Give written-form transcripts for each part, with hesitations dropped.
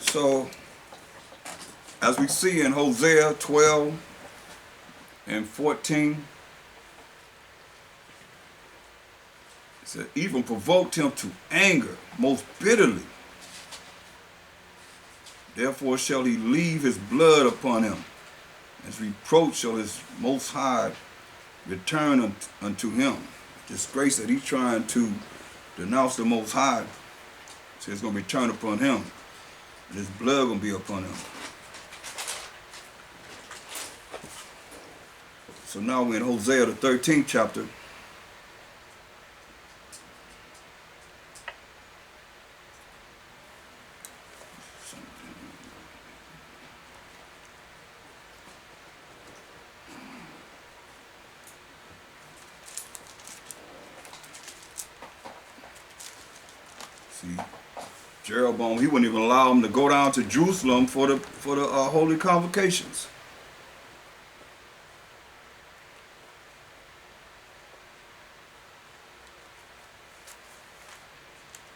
So, as we see in Hosea 12 and 14, it said, even provoked him to anger most bitterly. Therefore shall he leave his blood upon him. As reproach shall his Most High return unto him. Disgrace that he's trying to denounce the Most High, so it's going to return upon him. And his blood going to be upon him. So now we're in Hosea the 13th chapter. See, Jeroboam, he wouldn't even allow him to go down to Jerusalem for the holy convocations.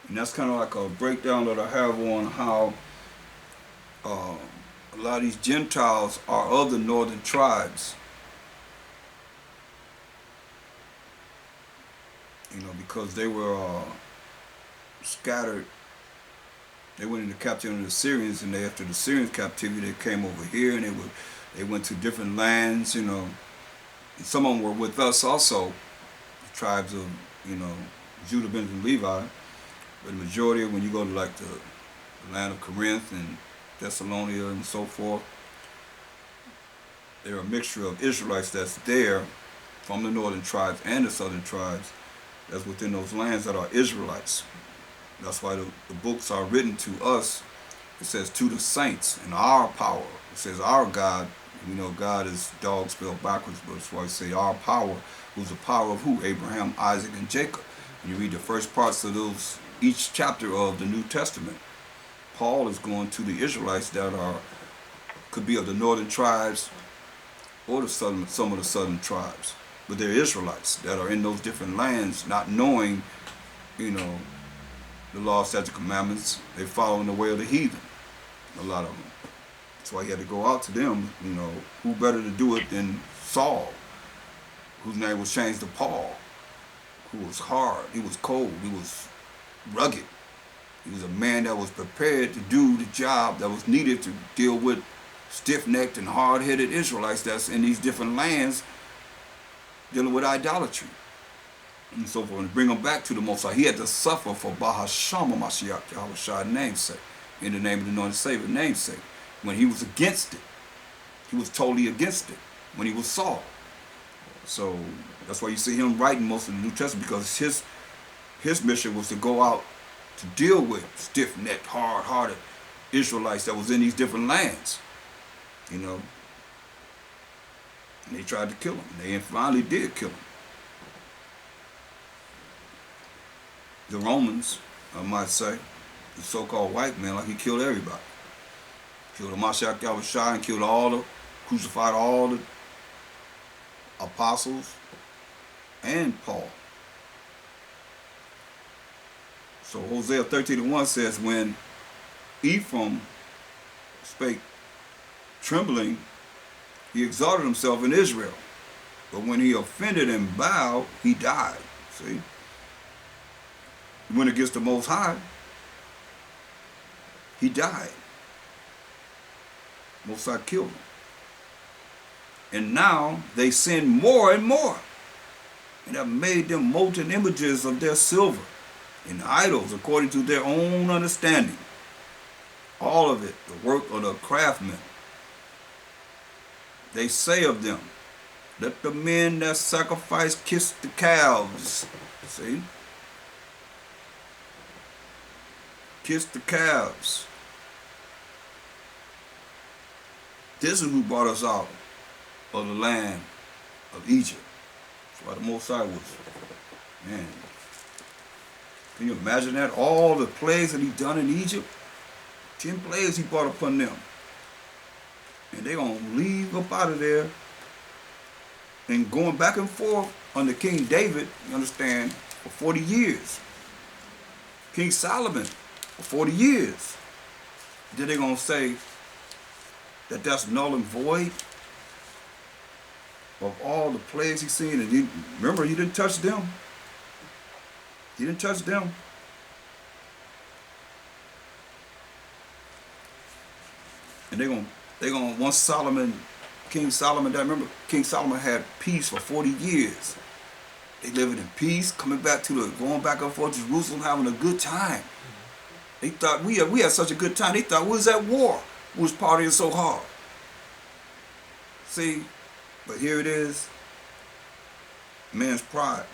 And that's kind of like a breakdown that I have on how a lot of these Gentiles are of the northern tribes. You know, because they were scattered. They went into captivity of the Syrians, and after the Syrian captivity, they came over here, and they went to different lands. You know, and some of them were with us also, the tribes of Judah, Benjamin, Levi. But the majority, when you go to like the land of Corinth and Thessalonica and so forth, they're a mixture of Israelites that's there from the northern tribes and the southern tribes that's within those lands that are Israelites. That's why the books are written to us. It says to the saints and our power. It says our God. We know God is dog spelled backwards, but that's why I say our power, who's the power of who? Abraham, Isaac, and Jacob. And you read the first parts of those, each chapter of the New Testament. Paul is going to the Israelites that could be of the northern tribes or the southern, some of the southern tribes. But they're Israelites that are in those different lands, not knowing, the law, statutes, commandments. They're following the way of the heathen, a lot of them. That's why he had to go out to them. Who better to do it than Saul, whose name was changed to Paul, who was hard, he was cold, he was rugged. He was a man that was prepared to do the job that was needed to deal with stiff-necked and hard-headed Israelites that's in these different lands dealing with idolatry and so forth, and bring them back to the Most High. He had to suffer for Bahasham Mashiach Yahushua namesake, in the name of the anointed Savior namesake. When he was against it, he was totally against it when he was Saul. So that's why you see him writing most of the New Testament, because his mission was to go out to deal with stiff-necked, hard-hearted Israelites that was in these different lands, And they tried to kill him. They finally did kill him. The Romans, I might say, the so-called white man, like he killed everybody. Killed the Mashiach Yahushua and crucified all the apostles and Paul. So Hosea 13:1 says, when Ephraim spake trembling, he exalted himself in Israel. But when he offended and bowed, he died. See? He went against the Most High. He died. Most High killed him. And now they sin more and more, and have made them molten images of their silver and idols according to their own understanding. All of it, the work of the craftsmen. They say of them, let the men that sacrifice kiss the calves. See? Kiss the calves. This is who brought us out of the land of Egypt. That's why the Most High was, man. Can you imagine that? All the plagues that he done in Egypt, 10 plagues he brought upon them. And they gonna leave up out of there and going back and forth under King David, you understand, for 40 years. King Solomon for 40 years. then they're going to say that that's null and void of all the plagues he's seen. And remember, he didn't touch them. He didn't touch them. And they're gonna once King Solomon died, remember King Solomon had peace for 40 years. They living in peace, going back and forth to Jerusalem, having a good time. They thought we had such a good time. They thought we was at war. We was partying so hard. See, but here it is, man's pride.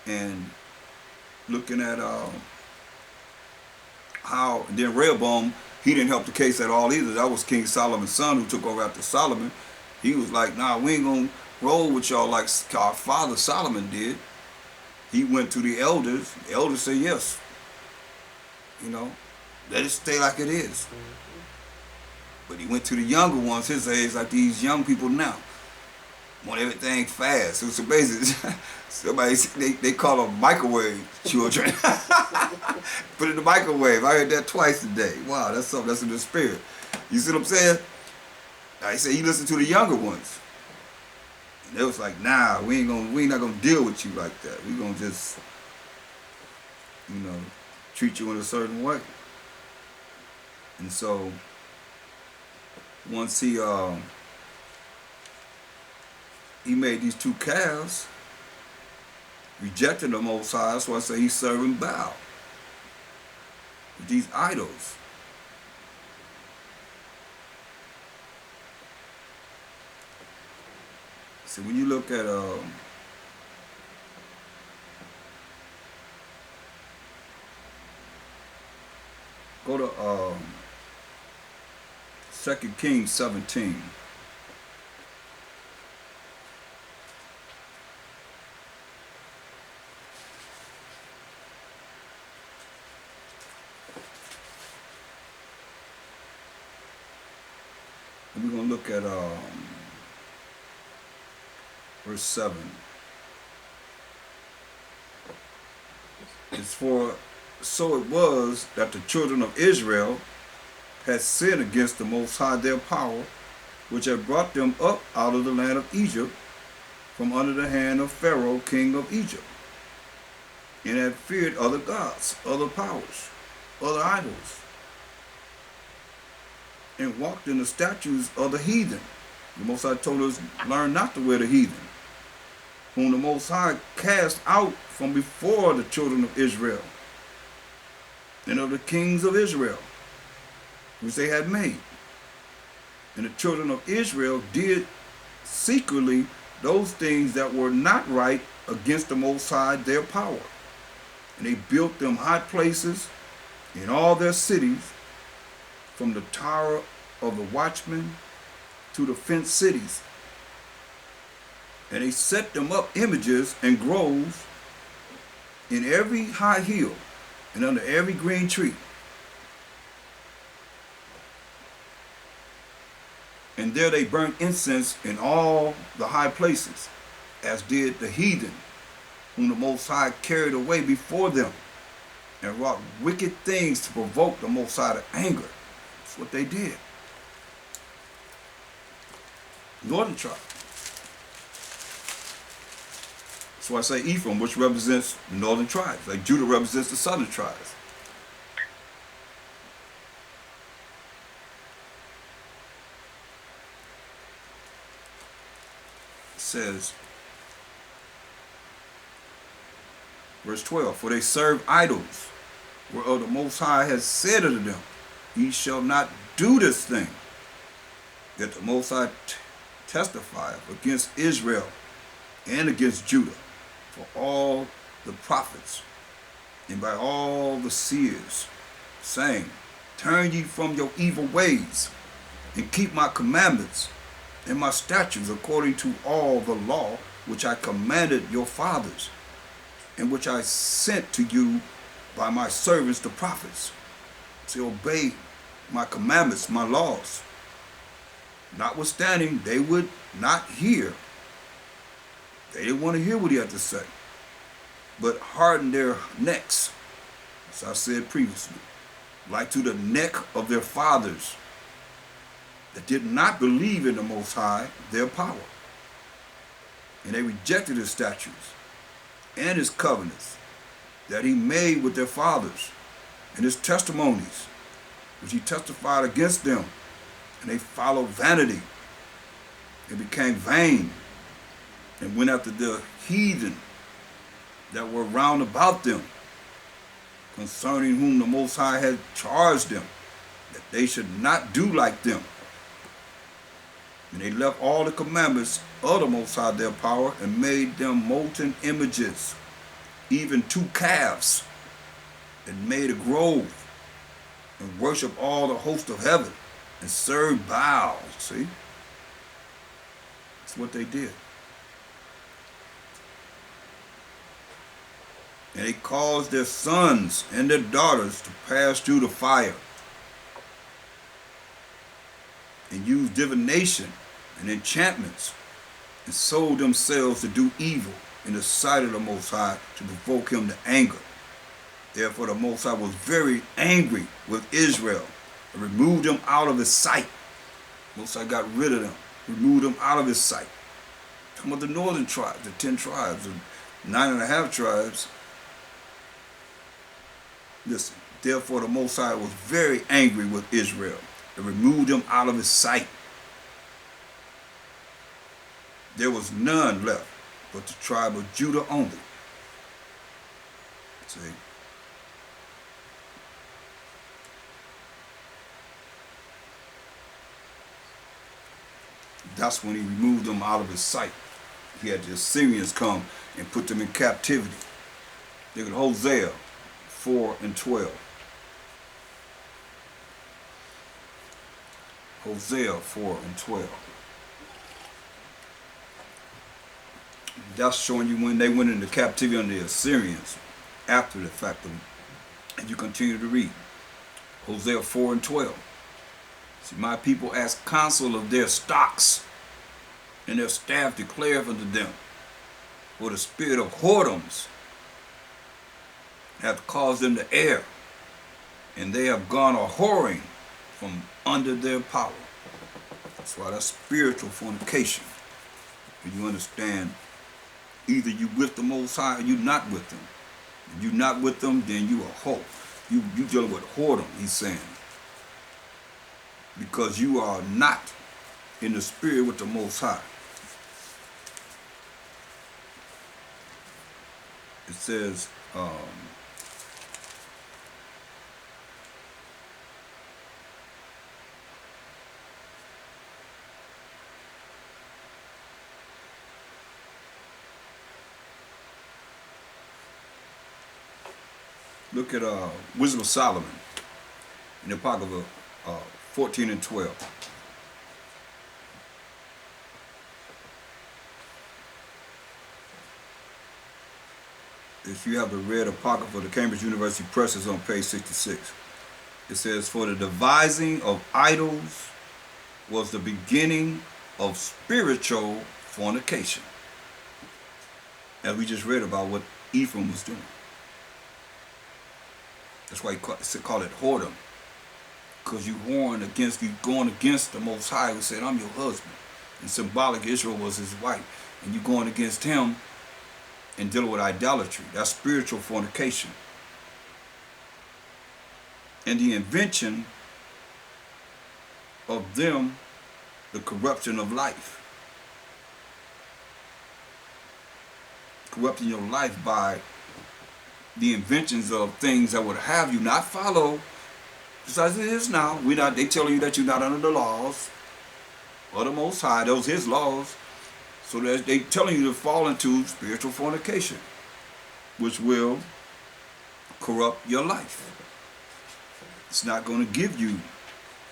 And looking at how, and then Rehoboam, he didn't help the case at all either. That was King Solomon's son who took over after Solomon. He was like, nah, we ain't gonna roll with y'all like our father Solomon did. He went to the elders. The elders said yes. Let it stay like it is. But he went to the younger ones his age, like these young people now. Want everything fast. So basically, somebody, they call them microwave children. Put it in the microwave. I heard that twice today. Wow, that's something that's in the spirit. You see what I'm saying? I say he listened to the younger ones. And they was like, nah, we ain't not gonna deal with you like that. We gonna just, treat you in a certain way. And so once he made these two calves, rejected the Most High. So I say he's serving Baal, these idols. So when you look at go to 2 Kings 17. And we're going to look at verse 7. It's for so it was that the children of Israel had sinned against the Most High their power, which had brought them up out of the land of Egypt, from under the hand of Pharaoh, king of Egypt, and had feared other gods, other powers, other idols, and walked in the statutes of the heathen. The Most High told us, learn not to wear the heathen, whom the Most High cast out from before the children of Israel, and of the kings of Israel, which they had made. And the children of Israel did secretly those things that were not right against the Most High their power. And they built them high places in all their cities, from the tower of the watchman to the fenced cities. And they set them up images and groves in every high hill and under every green tree. And there they burnt incense in all the high places, as did the heathen, whom the Most High carried away before them, and wrought wicked things to provoke the Most High to anger. That's what they did. Northern tribe. So I say Ephraim, which represents the northern tribes, like Judah represents the southern tribes. It says, verse 12, for they serve idols, whereof the Most High has said unto them, ye shall not do this thing. Yet the Most High testifieth against Israel and against Judah, for all the prophets and by all the seers, saying, turn ye from your evil ways, and keep my commandments and my statutes according to all the law which I commanded your fathers, and which I sent to you by my servants the prophets, to obey my commandments, my laws. Notwithstanding, they would not hear. They didn't want to hear what he had to say, but hardened their necks, as I said previously. like to the neck of their fathers that did not believe in the Most High, their power. And they rejected his statutes and his covenants that he made with their fathers, and his testimonies, which he testified against them. And they followed vanity and became vain and went after the heathen that were round about them, concerning whom the Most High had charged them, that they should not do like them. And they left all the commandments of the Most High, their power, and made them molten images, even 2 calves, and made a grove, and worshiped all the host of heaven, and served Baal. See? That's what they did. And they caused their sons and their daughters to pass through the fire, and used divination and enchantments, and sold themselves to do evil in the sight of the Most High, to provoke him to anger. Therefore the Most High was very angry with Israel, and removed them out of his sight. Most High got rid of them, removed them out of his sight. Talking about the northern tribes, the 10 tribes, the 9.5 tribes. Listen, therefore the Most High was very angry with Israel, and removed them out of his sight. There was none left but the tribe of Judah only. See? That's when he removed them out of his sight. He had the Assyrians come and put them in captivity. Look at Hosea 4 and 12. Hosea 4 and 12. That's showing you when they went into captivity under the Assyrians after the fact. And you continue to read. Hosea 4 and 12. See, my people ask counsel of their stocks, and their staff declareth unto them. For the spirit of whoredoms hath caused them to err, and they have gone a whoring from under their power. That's why that's spiritual fornication. When you understand, either you with the Most High or you not with them. If you not with them, then you a whore. You dealing with whoredom, he's saying. Because you are not in the spirit with the Most High. It says, look at Wisdom of Solomon in the Apocrypha 14 and 12. If you have the red Apocrypha, the Cambridge University Press is on page 66. It says, for the devising of idols was the beginning of spiritual fornication. As we just read about what Ephraim was doing. That's why he called it whoredom. Because you going against the Most High, who said, I'm your husband. And symbolic, Israel was his wife. And you going against him and dealing with idolatry. That's spiritual fornication. And the invention of them, the corruption of life. Corrupting your life by the inventions of things that would have you not follow, just as it is now. They telling you that you're not under the laws of the Most High. Those his laws. So that they telling you to fall into spiritual fornication, which will corrupt your life. It's not going to give you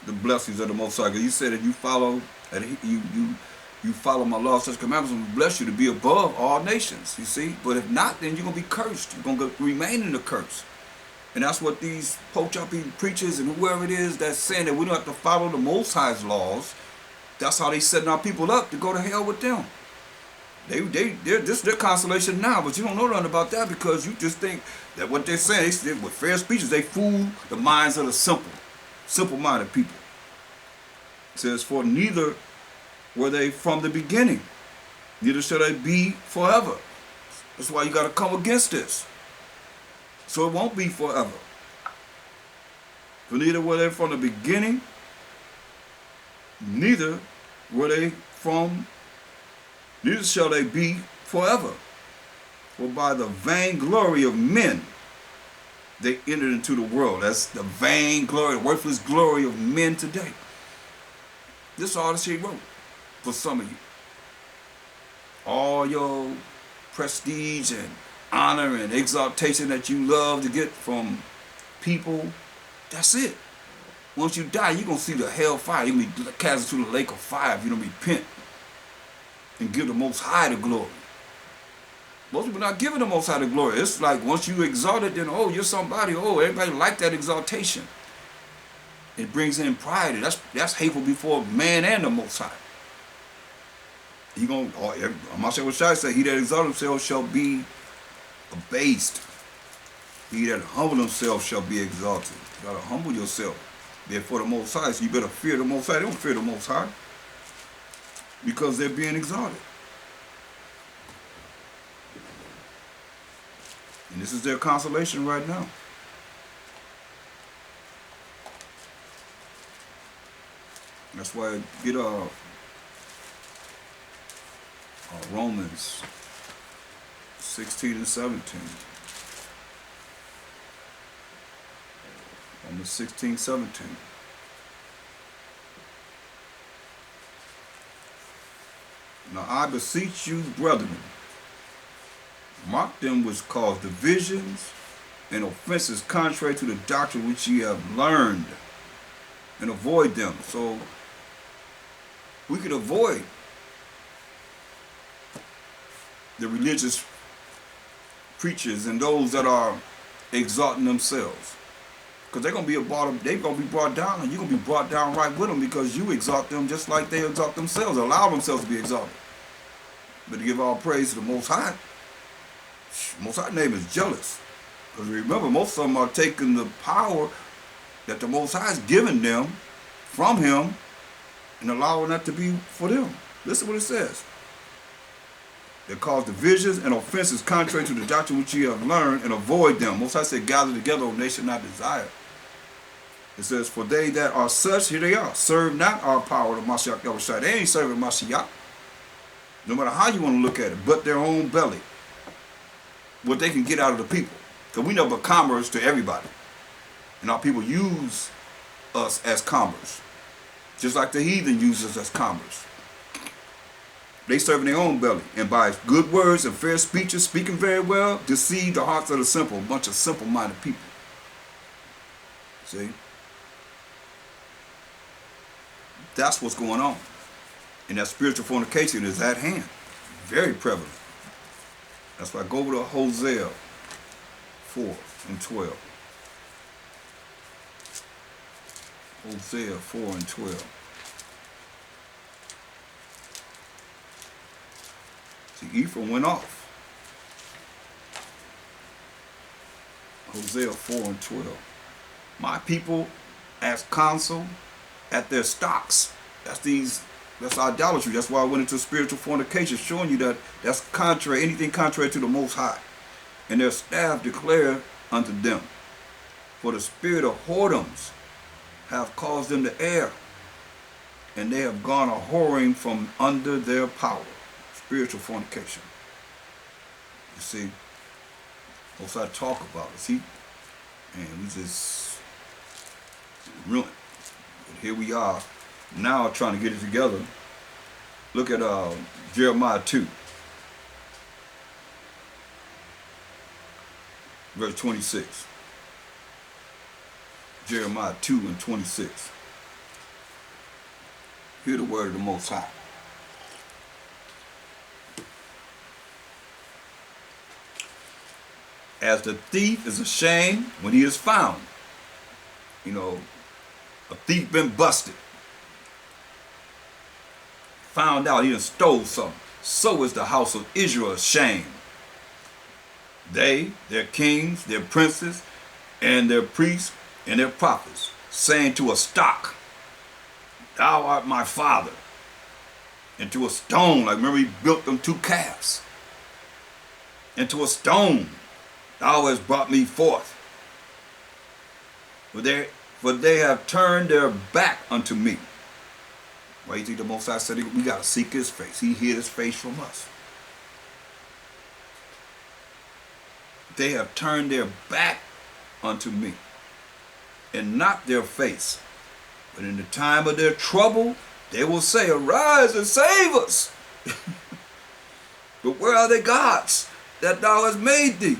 the blessings of the Most High. Because you said if you follow, you follow my laws, such commandments, I'm going to bless you to be above all nations. You see, but if not, then you're going to be cursed. You're going to remain in the curse. And that's what these poach-upping preachers and whoever it is that's saying that we don't have to follow the Most High's laws. That's how they setting our people up to go to hell with them. This is their consolation now, but you don't know nothing about that because you just think that what they're saying, with fair speeches, they fool the minds of the simple-minded people. It says, for neither were they from the beginning, neither shall they be forever. That's why you got to come against this. So it won't be forever. For neither were they from the beginning, neither shall they be forever. For by the vainglory of men they entered into the world. That's the vainglory, the worthless glory of men today. This is all that she wrote for some of you. All your prestige and honor and exaltation that you love to get from people, that's it. Once you die, you're going to see the hellfire. You're going to be cast into the lake of fire if you don't repent and give the Most High the glory. Most people are not giving the Most High the glory. It's like once you exalt it, then, oh, you're somebody. Oh, everybody like that exaltation. It brings in pride. That's hateful before man and the Most High. Mathew said, he that exalts himself shall be abased. He that humble himself shall be exalted. You got to humble yourself. Therefore, the Most High. So you better fear the Most High. They don't fear the Most High because they're being exalted. And this is their consolation right now. That's why I get Romans 16 and 17. Romans 16, 17. Now I beseech you, brethren, mark them which cause divisions and offenses contrary to the doctrine which ye have learned, and avoid them. So we could avoid the religious preachers and those that are exalting themselves, because they're gonna be brought down, and you're gonna be brought down right with them because you exalt them just like they exalt themselves, allow themselves to be exalted. But to give all praise to the Most High. Most High name is jealous, because remember, most of them are taking the power that the Most High has given them from Him and allowing that to be for them. Listen what it says. They cause divisions and offenses contrary to the doctrine which ye have learned, and avoid them. Most High said, gather together, O nation, not desire. It says, for they that are such, here they are, serve not our power to Mashiach Yahushua. They ain't serving Mashiach, no matter how you want to look at it, but their own belly. What they can get out of the people. Because we know but commerce to everybody. And our people use us as commerce. Just like the heathen uses us as commerce. They serve in their own belly. And by good words and fair speeches, speaking very well, deceive the hearts of the simple. A bunch of simple-minded people. See? That's what's going on. And that spiritual fornication is at hand. Very prevalent. That's why I go over to Hosea 4 and 12. Hosea 4 and 12. See, Ephraim went off. Hosea 4 and 12. My people as counsel at their stocks. That's idolatry. That's why I went into spiritual fornication, showing you that that's contrary, anything contrary to the Most High. And their staff declare unto them, for the spirit of whoredoms have caused them to err, and they have gone a whoring from under their power. Spiritual fornication. You see, Most High talk about it. And we just ruined. But here we are. Now trying to get it together. Look at Jeremiah 2, verse 26. Jeremiah 2 and 26. Hear the word of the Most High. As the thief is ashamed when he is found. You know, a thief been busted. Found out he done stole something. so is the house of Israel ashamed. They, their kings, their princes, and their priests, and their prophets, saying to a stock, thou art my father. And to a stone, like remember he built them 2 calves. And to a stone, thou hast brought me forth. For they have turned their back unto me. Why you think the Most High said we got to seek his face? He hid his face from us. They have turned their back unto me, and not their face. But in the time of their trouble, they will say, arise and save us. But where are the gods that thou hast made thee?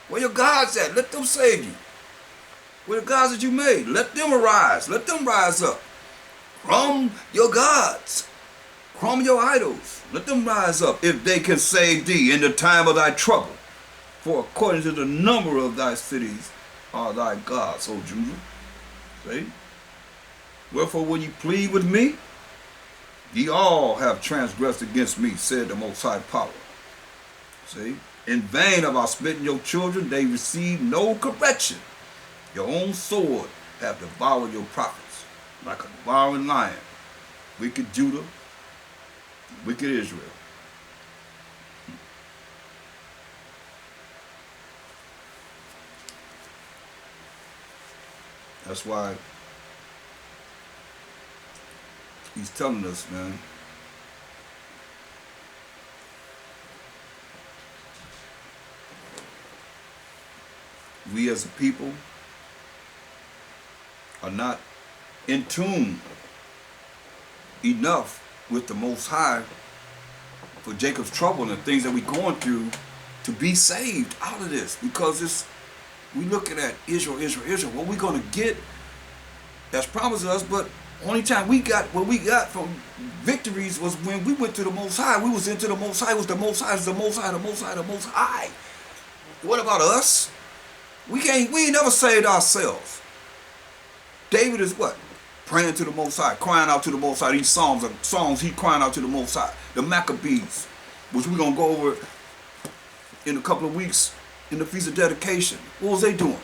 Where your gods at? Let them save you. Where the gods that you made? Let them arise. Let them rise up. From your gods. From your idols. Let them rise up if they can save thee in the time of thy trouble. For according to the number of thy cities are thy gods, O Judah. See? Wherefore will ye plead with me? Ye all have transgressed against me, said the Most High Power. See? In vain have I smitten your children, they receive no correction. Your own sword have devoured your prophets, like a devouring lion. Wicked Judah, wicked Israel. That's why he's telling us, man, we as a people are not in tune enough with the Most High for Jacob's trouble and the things that we're going through to be saved out of this, because we looking at Israel, what we going to get that's promised us, but only time we got what we got from victories was when we went to the Most High. We was into the Most High. It was the Most High, the Most High, the Most High, the Most High. What about us? We ain't never saved ourselves. David is what? Praying to the Most High, crying out to the Most High. These songs he crying out to the Most High. The Maccabees, which we're going to go over in a couple of weeks in the Feast of Dedication. What was they doing?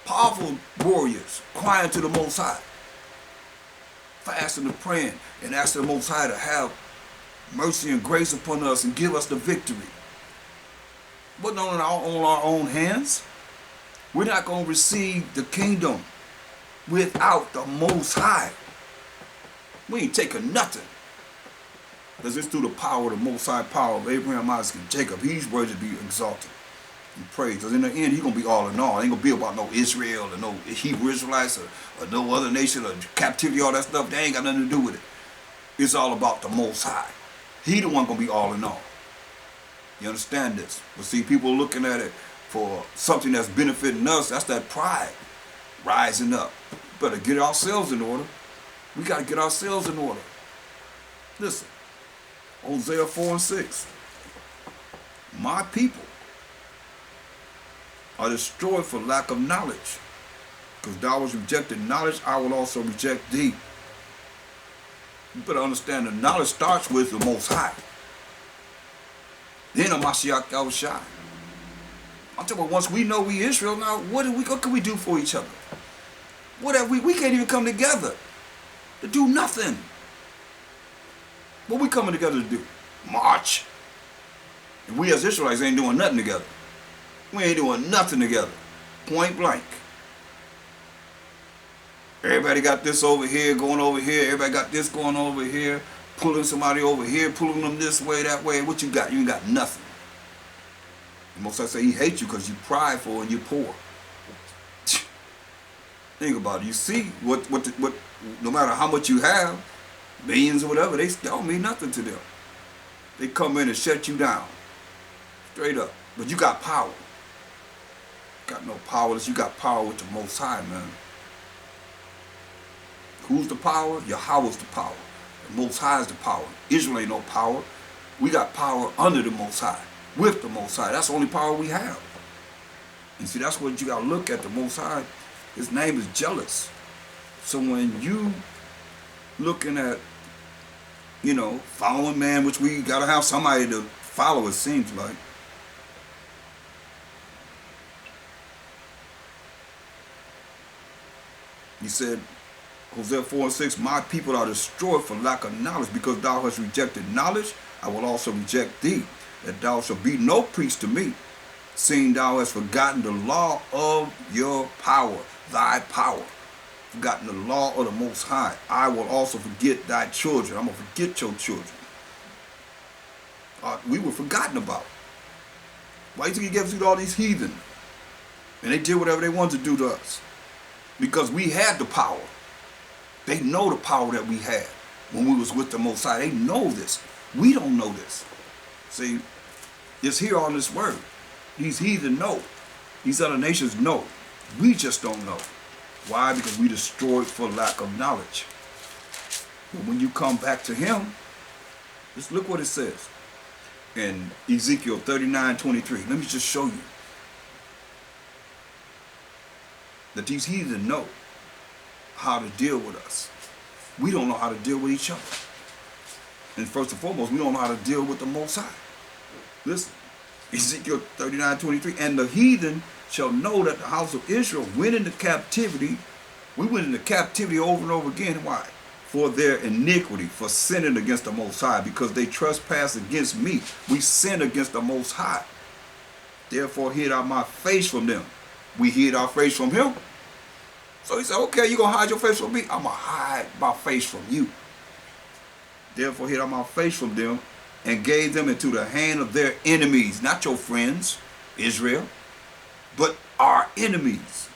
Powerful warriors crying to the Most High. Fasting and praying and asking the Most High to have mercy and grace upon us and give us the victory. But not on our own hands. We're not going to receive the kingdom without the Most High. We ain't taking nothing. Because it's through the power of the Most High power of Abraham, Isaac, and Jacob. He's worthy to be exalted and praised. Because in the end, he's going to be all in all. It ain't going to be about no Israel or no Hebrew Israelites or no other nation or captivity, all that stuff. They ain't got nothing to do with it. It's all about the Most High. He the one going to be all in all. You understand this? But see, people looking at it for something that's benefiting us, that's that pride rising up. Better get ourselves in order. We got to get ourselves in order. Listen, Hosea 4 and 6. My people are destroyed for lack of knowledge. Because thou hast rejected knowledge, I will also reject thee. You better understand the knowledge starts with the Most High. Then a Mashiach Yahushua. I'm talking about once we know we Israel, now what can we do for each other? What have we can't even come together to do nothing. What we coming together to do? March. And we as Israelites ain't doing nothing together. We ain't doing nothing together. Point blank. Everybody got this over here, going over here. Everybody got this going over here. Pulling somebody over here, pulling them this way, that way. What you got? You ain't got nothing. The Most High say he hates you because you prideful and you poor. Think about it. You see what no matter how much you have, millions or whatever, they still mean nothing to them. They come in and shut you down. Straight up. But you got power. Got no power unless you got power with the Most High, man. Who's the power? Yahweh's the power. The Most High is the power. Israel ain't no power. We got power under the Most High. With the Most High. That's the only power we have. And see, that's what you got to look at. The Most High, his name is jealous. So when you looking at, following man, which we got to have somebody to follow, it seems like. He said, Hosea 4:6, my people are destroyed for lack of knowledge, because thou hast rejected knowledge, I will also reject thee, that thou shalt be no priest to me, seeing thou hast forgotten the law of your power, thy power. Forgotten the law of the Most High. I will also forget thy children. I'm going to forget your children. We were forgotten about. Why do you think he gave us to all these heathen? And they did whatever they wanted to do to us. Because we had the power. They know the power that we had when we was with the Most High. They know this. We don't know this. See, it's here on this word. These heathen know. These other nations know. We just don't know. Why? Because we destroyed for lack of knowledge. But when you come back to him, just look what it says in Ezekiel 39:23. Let me just show you that these heathen know how to deal with us. We don't know how to deal with each other. And first and foremost, we don't know how to deal with the Most High. Listen, Ezekiel 39:23, and the heathen shall know that the house of Israel went into captivity. We went into captivity over and over again. Why? For their iniquity, for sinning against the Most High, because they trespassed against me. We sinned against the Most High. Therefore hid I my face from them. We hid our face from him. So he said, okay, you're going to hide your face from me? I'm going to hide my face from you. Therefore hid I my face from them, and gave them into the hand of their enemies. Not your friends, Israel, but our enemies.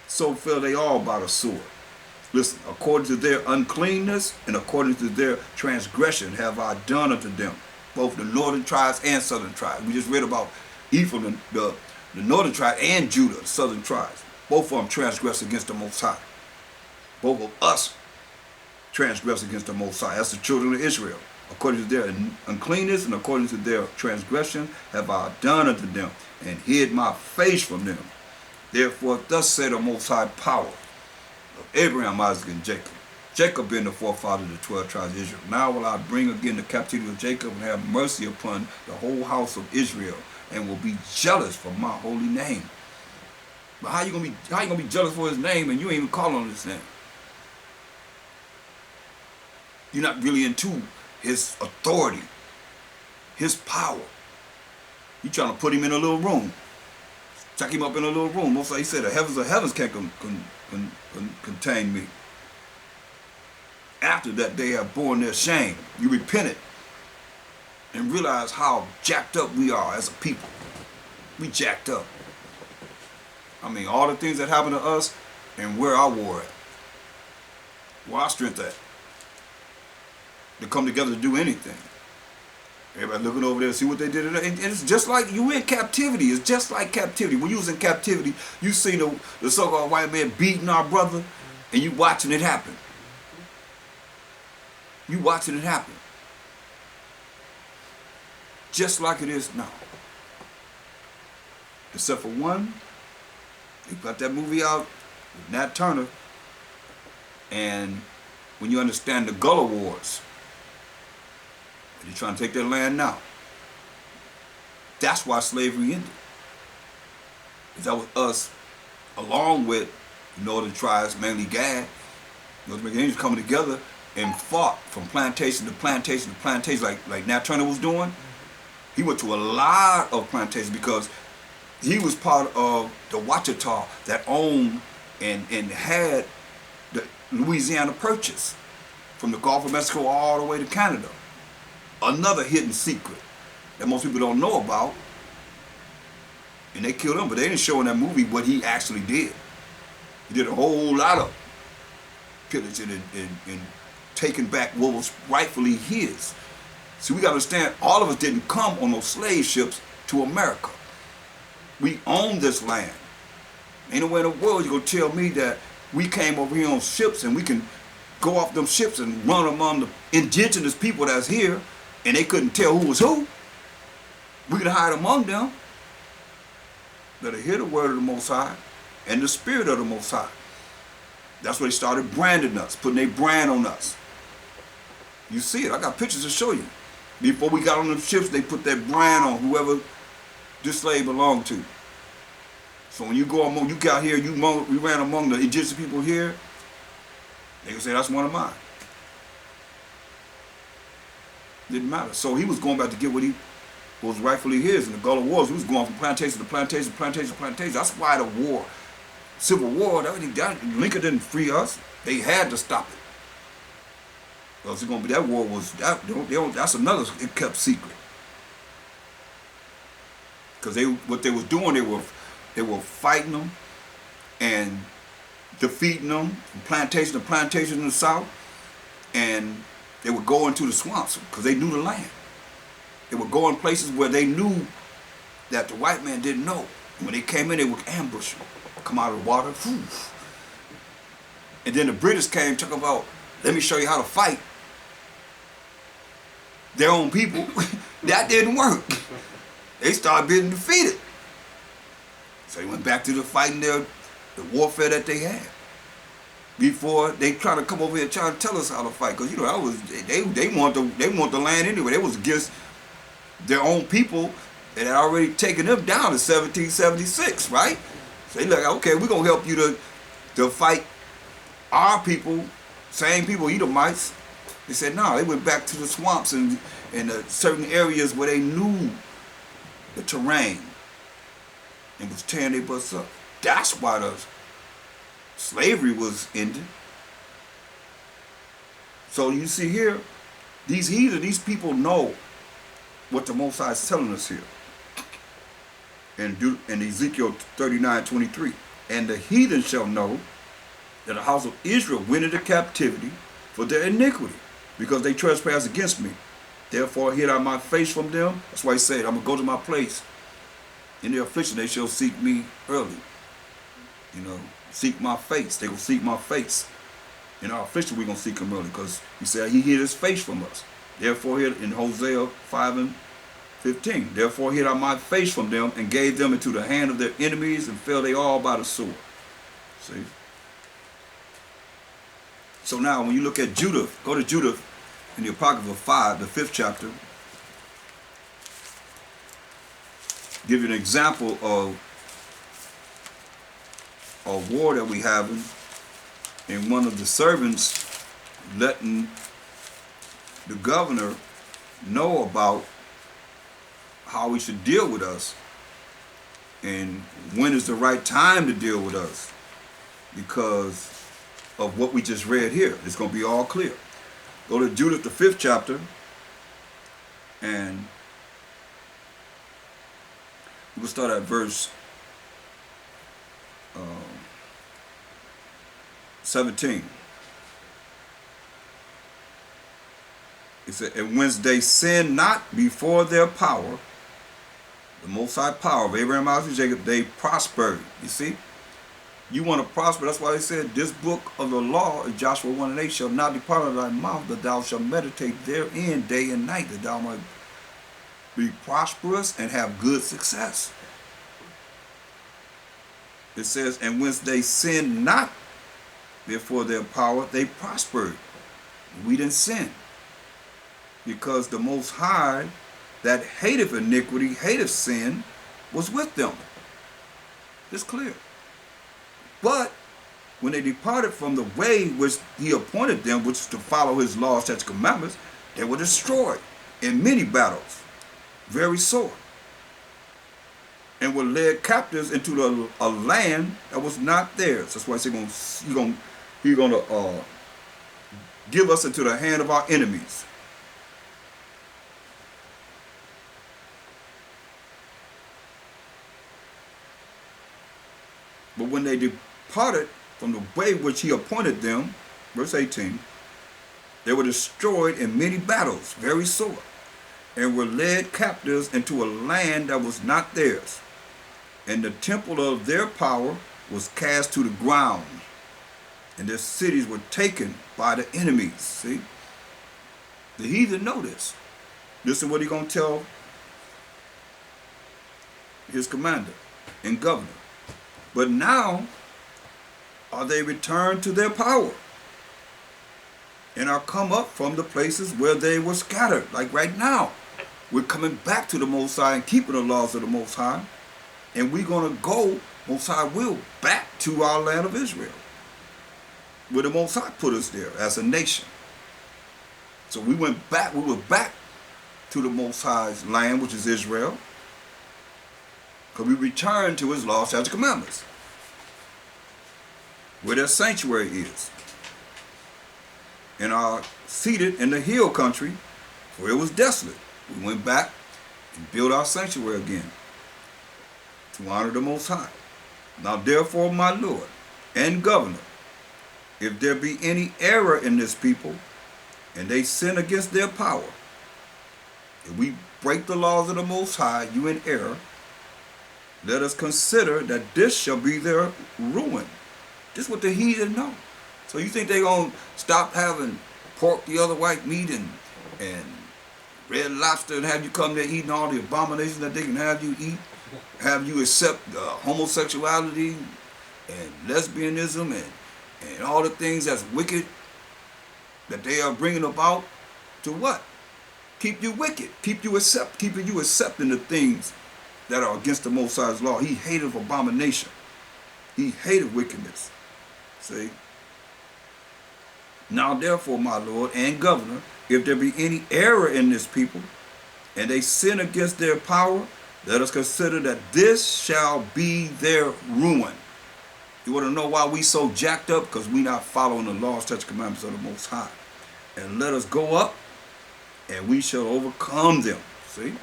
So fell they all by the sword. Listen, according to their uncleanness and according to their transgression have I done unto them, both the northern tribes and southern tribes. We just read about Ephraim, the northern tribe, and Judah, the southern tribes. Both of them transgressed against the Most High. Both of us transgressed against the Most High. That's the children of Israel. According to their uncleanness and according to their transgression have I done unto them, and hid my face from them. Therefore thus said the Most High power of Abraham, Isaac, and Jacob. Jacob being the forefather of the 12 tribes of Israel. Now will I bring again the captivity of Jacob, and have mercy upon the whole house of Israel, and will be jealous for my holy name. But how you gonna be jealous for his name and you ain't even calling on his name? You're not really into his authority, his power. You trying to put him in a little room. Check him up in a little room. Most like he said, the heavens of heavens can't contain me. After that they have borne their shame, you repented and realize how jacked up we are as a people. We jacked up. I mean, all the things that happened to us and where our war at. Where our strength at. To come together to do anything. Everybody looking over there to see what they did. And it's just like you in captivity. It's just like captivity. When you was in captivity, you see the so-called white man beating our brother, and you watching it happen. You watching it happen. Just like it is now. Except for one, they put that movie out with Nat Turner, and when you understand the Gullah Wars, they're trying to take their land now. That's why slavery ended. Because that was us, along with the northern tribes, mainly Gad, Northern Indians coming together and fought from plantation to plantation to plantation, like Nat Turner was doing. He went to a lot of plantations because he was part of the Ouachita that owned and had the Louisiana Purchase from the Gulf of Mexico all the way to Canada. Another hidden secret that most people don't know about. And they killed him, but they didn't show in that movie what he actually did. He did a whole lot of pillaging and taking back what was rightfully his. See, we got to understand, all of us didn't come on those slave ships to America. We own this land. Ain't nowhere in the world you're going to tell me that we came over here on ships and we can go off them ships and run among the indigenous people that's here and they couldn't tell who was who. We could hide among them. Better hear the word of the Most High and the spirit of the Most High. That's where they started branding us, putting their brand on us. You see it. I got pictures to show you. Before we got on the ships, they put that brand on whoever this slave belonged to. So when you go among, you got here, we ran among the Egyptian people here, they would say, that's one of mine. Didn't matter. So he was going back to get what was rightfully his in the Gulf Wars. He was going from plantation to plantation, plantation to plantation. That's why the war, Civil War, Lincoln didn't free us. They had to stop it. Because it's gonna be that war was that's another it kept secret. Because what they was doing, they were fighting them and defeating them from plantation to plantation in the South, and they would go into the swamps because they knew the land. They would go in places where they knew that the white man didn't know. When they came in, they would ambush them, come out of the water. Whew. And then the British came talking about, let me show you how to fight their own people. That didn't work. They started being defeated. So they went back to the fighting the warfare that they had. Before they try to come over here and try to tell us how to fight. Because they want the land anyway. They was against their own people that had already taken them down in 1776, right? So they like, okay, we're gonna help you to fight our people, same people, Edomites. They said no, they went back to the swamps and certain areas where they knew the terrain and was tearing their butts up. That's why the slavery was ended. So you see here, these heathen, these people know what the Most High is telling us here. In Ezekiel 39:23, and the heathen shall know that the house of Israel went into captivity for their iniquity, because they trespassed against me. Therefore hid I my face from them. That's why he said, I'm going to go to my place. In their affliction they shall seek me early. Seek my face. They will seek my face. In our affliction we're going to seek him early, because he said he hid his face from us. Therefore hid, in Hosea 5:15, therefore hid I my face from them and gave them into the hand of their enemies, and fell they all by the sword. See? So now when you look at Judah, go to Judah in the Apocrypha 5, the 5th chapter. Give you an example of a war that we have in one of the servants letting the governor know about how we should deal with us and when is the right time to deal with us, because of what we just read here. It's going to be all clear. Go to Judith, the 5th chapter, and we'll start at verse 17. It said, and whence they sinned not before their power, the Most High power of Abraham, Isaac, and Jacob, they prospered. You see? You want to prosper. That's why they said, this book of the law, Joshua 1:8, shall not depart out of thy mouth, but thou shalt meditate therein day and night, that thou might be prosperous and have good success. It says, and whence they sinned not before their power, they prospered. We didn't sin, because the Most High that hateth iniquity, hateth sin, was with them. It's clear. But when they departed from the way which he appointed them, which is to follow his laws, statutes, commandments, they were destroyed in many battles, very sore, and were led captives into a land that was not theirs. That's why he's going to give us into the hand of our enemies. But when they departed from the way which he appointed them, verse 18, they were destroyed in many battles, very sore, and were led captives into a land that was not theirs. And the temple of their power was cast to the ground, and their cities were taken by the enemies. See? The heathen know this. Listen what he's going to tell his commander and governor. But now are they returned to their power. and are come up from the places where they were scattered. Like right now, we're coming back to the Most High and keeping the laws of the Most High. And we're going to go, Most High will, back to our land of Israel, where the Most High put us there as a nation. So we were back to the Most High's land, which is Israel, because we returned to his laws, statutes, and commandments, where their sanctuary is, and are seated in the hill country, for it was desolate. We went back and built our sanctuary again to honor the Most High. Now therefore, my Lord and Governor, if there be any error in this people, and they sin against their power, if we break the laws of the Most High, you in error, let us consider that this shall be their ruin. This is what the heathen know. So you think they're going to stop having pork, the other white meat, and red lobster, and have you come there eating all the abominations that they can have you eat? Have you accept homosexuality and lesbianism and all the things that's wicked that they are bringing about to what? Keep you wicked, keeping you accepting the things that are against the Most High's law. He hated abomination. He hated wickedness. See? Now therefore, my Lord and Governor, if there be any error in this people, and they sin against their power, let us consider that this shall be their ruin. You want to know why we so jacked up? Because we not following the laws, statutes, commandments of the Most High. And let us go up, and we shall overcome them. See?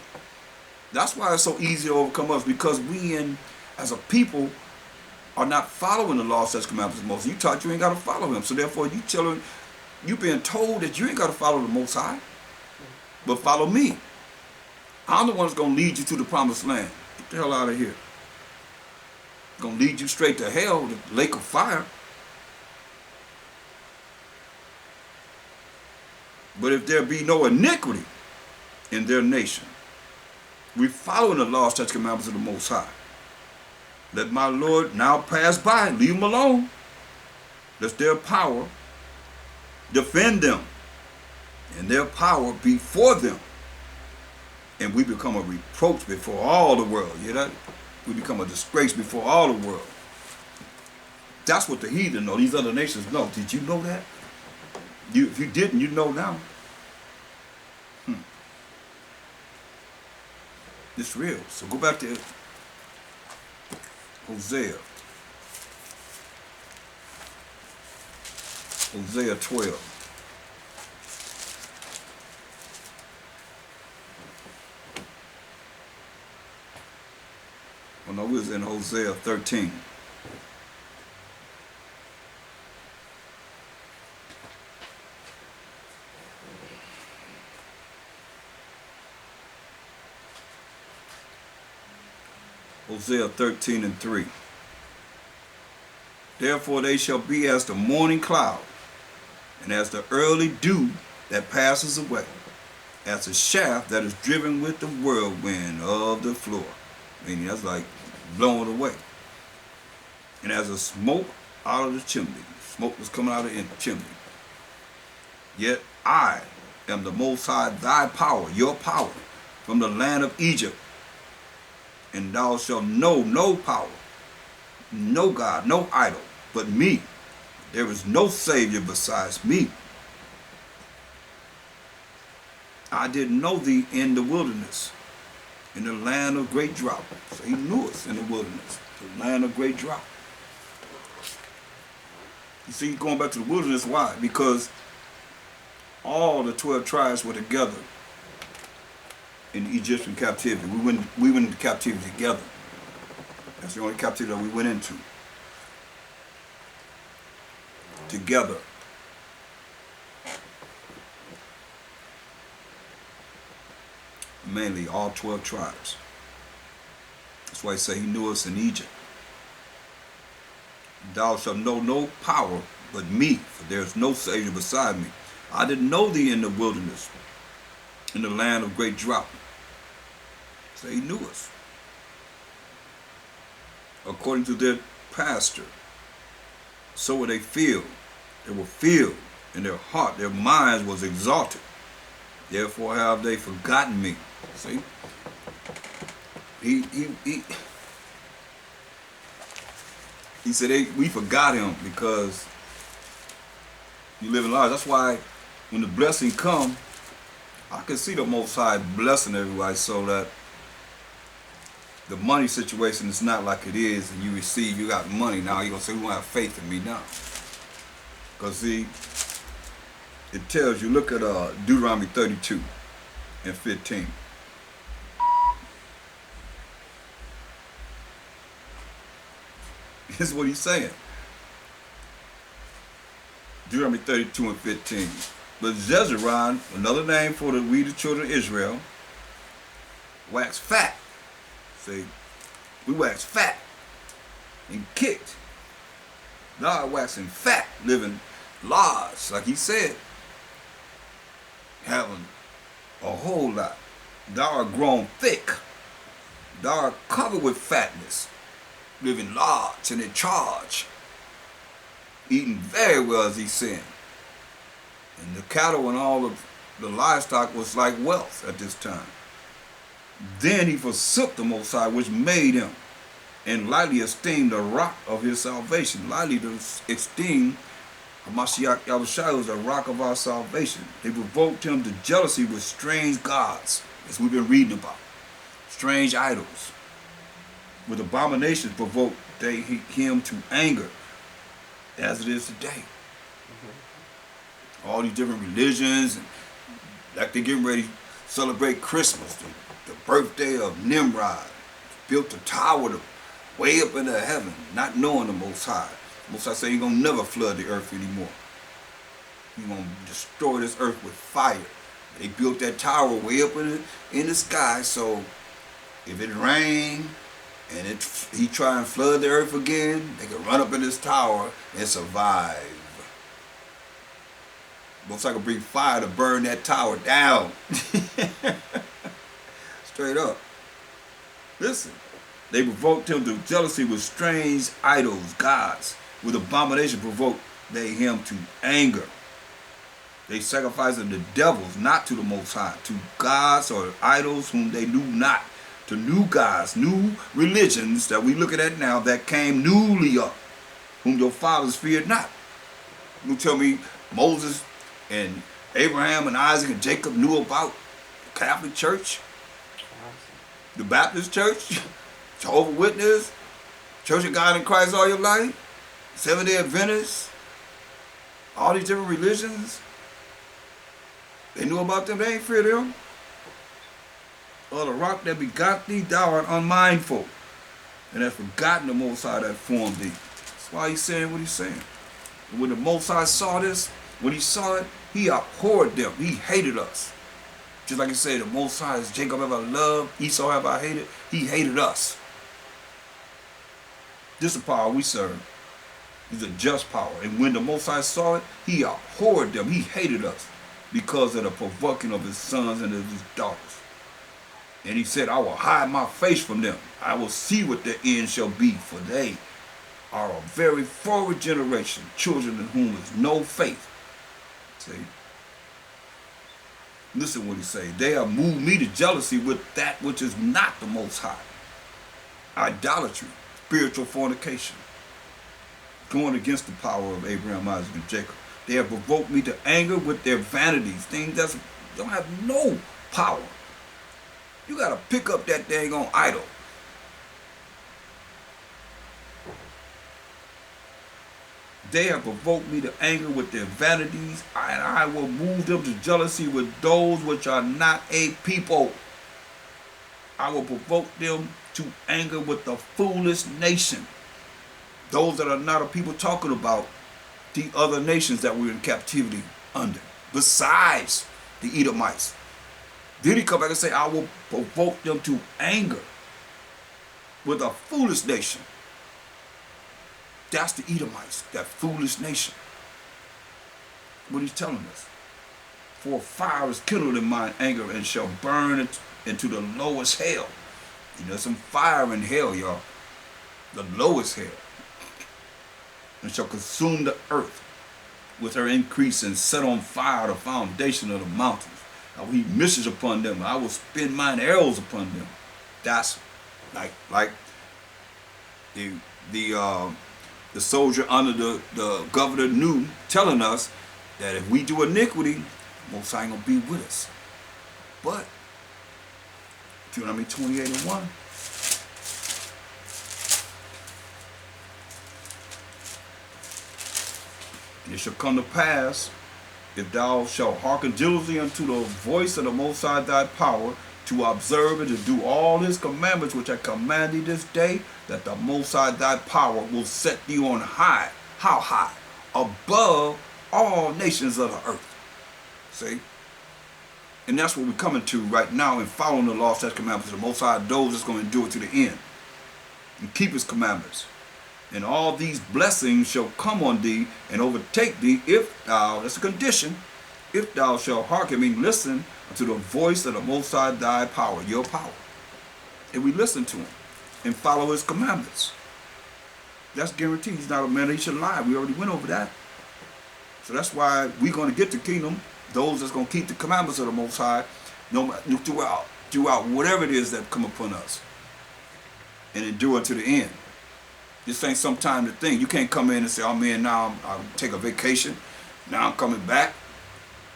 That's why it's so easy to overcome us, because we, as a people, are not following the laws, statutes, commandments of the Most High. You taught you ain't got to follow him. So therefore, you children, you being told that you ain't got to follow the Most High, but follow me. I'm the one that's going to lead you to the promised land. Get the hell out of here. Going to lead you straight to hell, the lake of fire. But if there be no iniquity in their nation, we following the laws, statutes, commandments of the Most High. Let my Lord now pass by, leave them alone. Let their power defend them, and their power be for them. And we become a reproach before all the world. You know? We become a disgrace before all the world. That's what the heathen know. These other nations know. Did you know that? If you didn't, you know now. It's real. So go back to Hosea. Hosea 12. Oh no, we was in Hosea 13. Hosea 13 and 3. Therefore they shall be as the morning cloud, and as the early dew that passes away, as a shaft that is driven with the whirlwind of the floor. Meaning that's like blowing away. And as a smoke out of the chimney. Smoke was coming out of the chimney. Yet I am the Most High, thy power, your power, from the land of Egypt. And thou shalt know no power, no God, no idol, but me. There is no Savior besides me. I didn't know thee in the wilderness, in the land of great drought. So he knew us in the wilderness, the land of great drought. You see, going back to the wilderness, why? Because all the 12 tribes were together in the Egyptian captivity. We went into captivity together. That's the only captivity that we went into. Together. Mainly all 12 tribes. That's why he said he knew us in Egypt. Thou shalt know no power but me, for there is no Savior beside me. I didn't know thee in the wilderness, in the land of great drought. So he knew us. According to their pastor, so were they filled. They were filled and their heart, their minds was exalted. Therefore have they forgotten me. See? He said we forgot him because you live in lies. That's why when the blessing come, I can see the Most High blessing everybody so that the money situation is not like it is, and you got money now. You're gonna say, "We don't have faith in me now," because see, it tells you. Look at Deuteronomy 32 and 15. This is what he's saying. Deuteronomy 32 and 15. But Jezreel, another name for the children of Israel, waxed fat. See, we waxed fat and kicked. Thou art waxing fat, living large, like he said, having a whole lot. Thou art grown thick. Thou art covered with fatness, living large and in charge, eating very well, as he said. And the cattle and all of the livestock was like wealth at this time. Then he forsook the Most High, which made him, and lightly esteemed the rock of his salvation. Lightly to esteem Mashiach Yahushua was the rock of our salvation. They provoked him to jealousy with strange gods, as we've been reading about. Strange idols. With abominations provoked they him to anger, as it is today. All these different religions, and like they're getting ready to celebrate Christmas, the birthday of Nimrod, built a tower way up into heaven, not knowing the Most High. The Most High said he's gonna never flood the earth anymore. He's gonna destroy this earth with fire. They built that tower way up in the sky, so if it rained and he try and flood the earth again, they could run up in this tower and survive. Most I could bring fire to burn that tower down. Straight up. Listen, they provoked him to jealousy with strange idols, gods. With abomination provoked they him to anger. They sacrificed unto devils, not to the Most High, to gods or idols whom they knew not, to new gods, new religions that we looking at now that came newly up, whom your fathers feared not. You tell me Moses and Abraham and Isaac and Jacob knew about the Catholic Church, the Baptist Church, Jehovah's Witness, Church of God in Christ all your life, Seventh-day Adventists, all these different religions? They knew about them, they ain't fear them. Or the rock that begot thee, thou art unmindful, and hast forgotten the Most High that formed thee. That's why he's saying what he's saying. And when the Most High saw this, when he saw it, he abhorred them. He hated us. Just like he said, the Most High is Jacob ever loved, Esau have I hated. He hated us. This is the power we serve. He's a just power. And when the Most High saw it, he abhorred them. He hated us because of the provoking of his sons and of his daughters. And he said, I will hide my face from them. I will see what their end shall be, for they are a very forward generation, children in whom is no faith. See? Listen what he say. They have moved me to jealousy with that which is not the Most High. Idolatry, spiritual fornication, going against the power of Abraham, Isaac, and Jacob. They have provoked me to anger with their vanities, things that don't have no power. You got to pick up that dang on idol. They have provoked me to anger with their vanities, and I will move them to jealousy with those which are not a people. I will provoke them to anger with the foolish nation. Those that are not a people, talking about the other nations that we're in captivity under, besides the Edomites. Then he come back and say, I will provoke them to anger with a foolish nation. That's the Edomites, that foolish nation. What he's telling us. For fire is kindled in mine anger and shall burn it into the lowest hell. You know, some fire in hell, y'all. The lowest hell. And shall consume the earth. with her increase and set on fire the foundation of the mountains. How he misses upon them. I will spin mine arrows upon them. That's like the soldier under the governor knew, telling us that if we do iniquity, Most High ain't gonna be with us. But Deuteronomy 28:1. And it shall come to pass, if thou shalt hearken diligently unto the voice of the Most High thy power, to observe and to do all his commandments which I command thee this day, that the Most High thy power will set thee on high. How high? Above all nations of the earth. See? And that's what we're coming to right now in following the law, statutes, commandments of the Most High, those that's going to do it to the end and keep his commandments. And all these blessings shall come on thee and overtake thee if thou, that's a condition, if thou shalt hearken, mean listen to the voice of the Most High thy power, your power. And we listen to him and follow his commandments. That's guaranteed. He's not a man that he should lie. We already went over that. So that's why we're going to get the kingdom, those that's going to keep the commandments of the Most High, throughout whatever it is that come upon us, and endure to the end. This ain't some time to think. You can't come in and say, oh man, now I'll take a vacation. Now I'm coming back.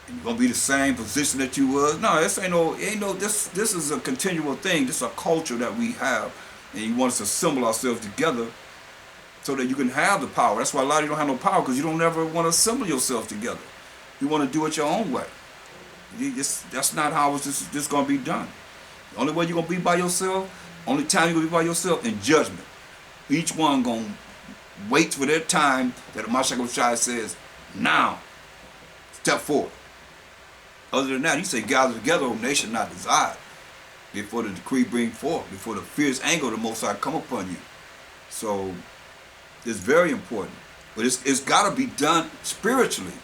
And you're going to be the same position that you was. No, this this is a continual thing. This is a culture that we have. And you want us to assemble ourselves together so that you can have the power. That's why a lot of you don't have no power, because you don't ever want to assemble yourself together. You want to do it your own way. That's not how this going to be done. The only way you're going to be by yourself, only time you're going to be by yourself, in judgment. Each one going to wait for their time that the Mashiach says, now, step forward. Other than that, he said, gather together, O nation not desired, before the decree bring forth, before the fierce anger of the Most High come upon you. So, it's very important. But it's got to be done spiritually.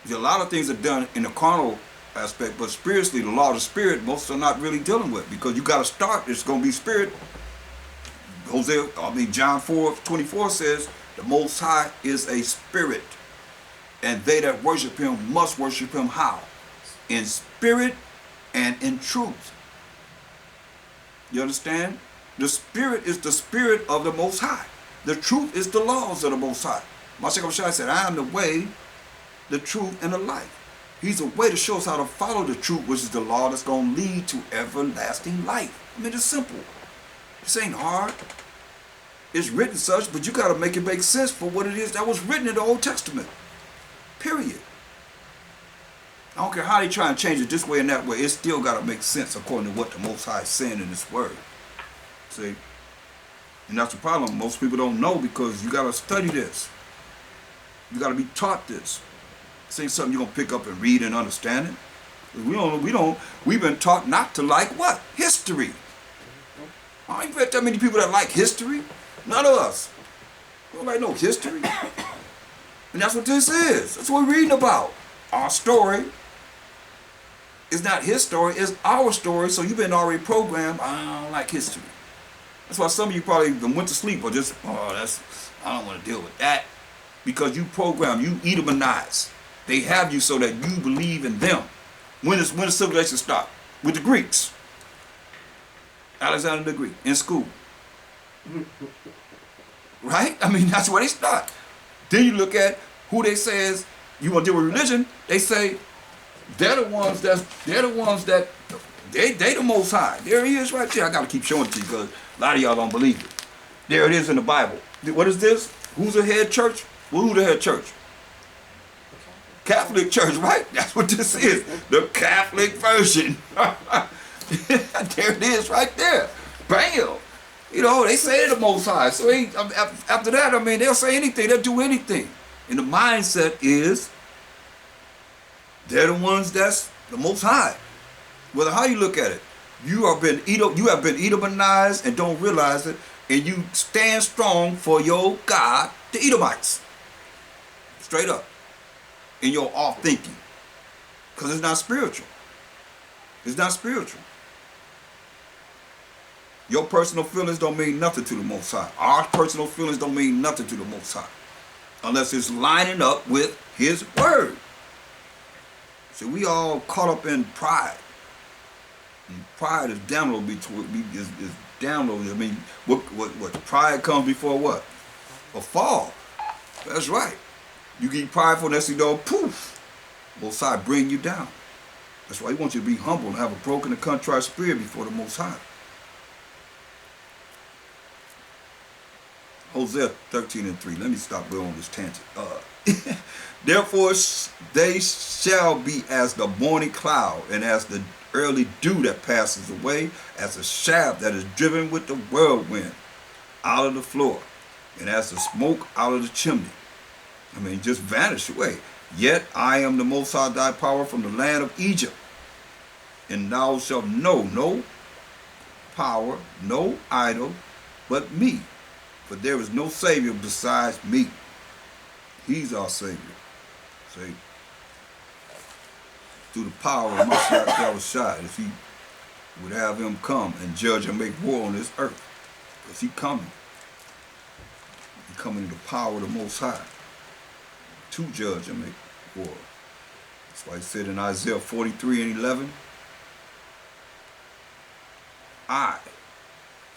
There's a lot of things are done in the carnal aspect, but spiritually, the law of the spirit, most are not really dealing with, because you got to start, it's going to be spirit. John 4:24 says, the Most High is a spirit, and they that worship him must worship him how? In spirit and in truth. You understand? The spirit is the spirit of the Most High. The truth is the laws of the Most High. Mashiach said, I am the way, the truth, and the life. He's a way to show us how to follow the truth, which is the law that's going to lead to everlasting life. I mean, it's simple. This ain't hard. It's written such, but you got to make it make sense for what it is that was written in the Old Testament. Period. I don't care how they try and change it this way and that way. It still got to make sense according to what the Most High is saying in His Word. See? And that's the problem. Most people don't know, because you got to study this. You got to be taught this. This ain't something you're going to pick up and read and understand it. We've been taught not to like what? History. I ain't met that many people that like history. None of us. Nobody know history. And that's what this is. That's what we're reading about. Our story is not his story, it's our story. So you've been already programmed, I don't like history. That's why some of you probably went to sleep or just, I don't want to deal with that. Because you program, you Edomanize. They have you so that you believe in them. When does civilization start? With the Greeks. Alexander the Greek, in school. Right? I mean, that's where they start. Then you look at who they say is, you want to deal with religion, they say, they're the ones that, they the Most High. There he is right there. I got to keep showing it to you, because a lot of y'all don't believe it. There it is in the Bible. What is this? Who's the head church? Well, who's the head church? Catholic Church, right? That's what this is. The Catholic version. There it is right there. Bam. You know, they say they're the Most High. So after that, I mean, they'll say anything. They'll do anything. And the mindset is, they're the ones that's the Most High. Whether how you look at it, you have been Edomanized and don't realize it, and you stand strong for your God, the Edomites. Straight up. In your off thinking. Because it's not spiritual. It's not spiritual. Your personal feelings don't mean nothing to the Most High. Our personal feelings don't mean nothing to the Most High. unless it's lining up with his word. See, we all caught up in pride. And pride is downloaded is downloaded. I mean, what pride comes before what? A fall. That's right. You get prideful, next thing you know, poof, Most High bring you down. That's why he wants you to be humble and have a broken and contrite spirit before the Most High. Hosea 13:3. Let me stop going on this tangent. Therefore they shall be as the morning cloud, and as the early dew that passes away, as a shaft that is driven with the whirlwind out of the floor, and as the smoke out of the chimney. I mean, just vanish away. Yet I am the Most High thy power from the land of Egypt, and thou shalt know no power, no idol, but me. For there is no Savior besides me. He's our Savior. See? Through the power of Mathew, if he would have him come and judge and make war on this earth. Because he coming. He coming in the power of the Most High to judge and make war. That's why he said in Isaiah 43:11,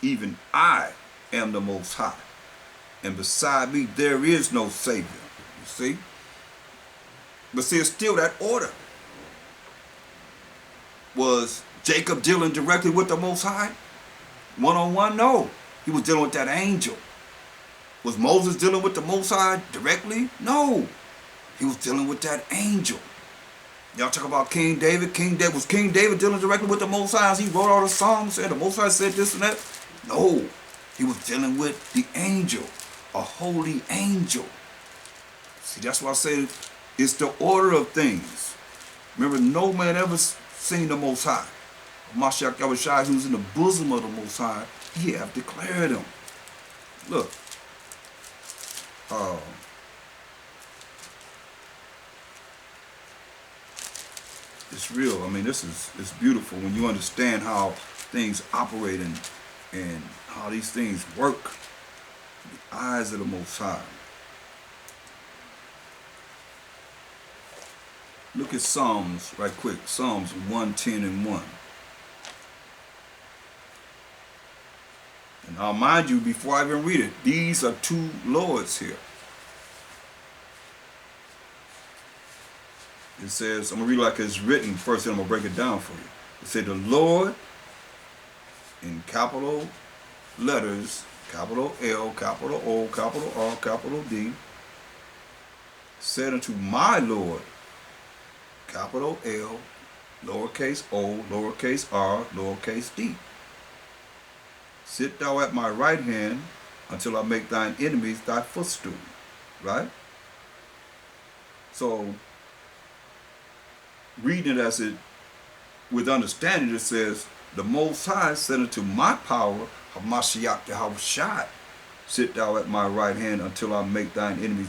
even I, am the Most High, and beside me there is no Savior. You see? But see, it's still that order. Was Jacob dealing directly with the Most High? One-on-one? No. He was dealing with that angel. Was Moses dealing with the Most High directly? No. He was dealing with that angel. Y'all talk about King David. Was King David dealing directly with the Most High as he wrote all the songs and the Most High said this and that? No. He was dealing with the angel, a holy angel. See, that's why I say it's the order of things. Remember, no man ever seen the Most High. Mashiach Yahushua, who's in the bosom of the Most High, he have declared him. Look. It's real. I mean, it's beautiful when you understand how things operate and how these things work. The eyes of the Most High. Look at Psalms right quick. Psalms 110:1. And I'll mind you, before I even read it, these are two Lords here. It says, I'm going to read like it's written first, then I'm going to break it down for you. It said, the Lord, in capital letters, capital L, capital O, capital R, capital D, said unto my Lord, capital L, lowercase o, lowercase r, lowercase d. Sit thou at my right hand until I make thine enemies thy footstool. Right? So, reading it as it, with understanding, it says, the Most High said unto my power of Mashiach Yahushua, sit thou at my right hand until I make thine enemies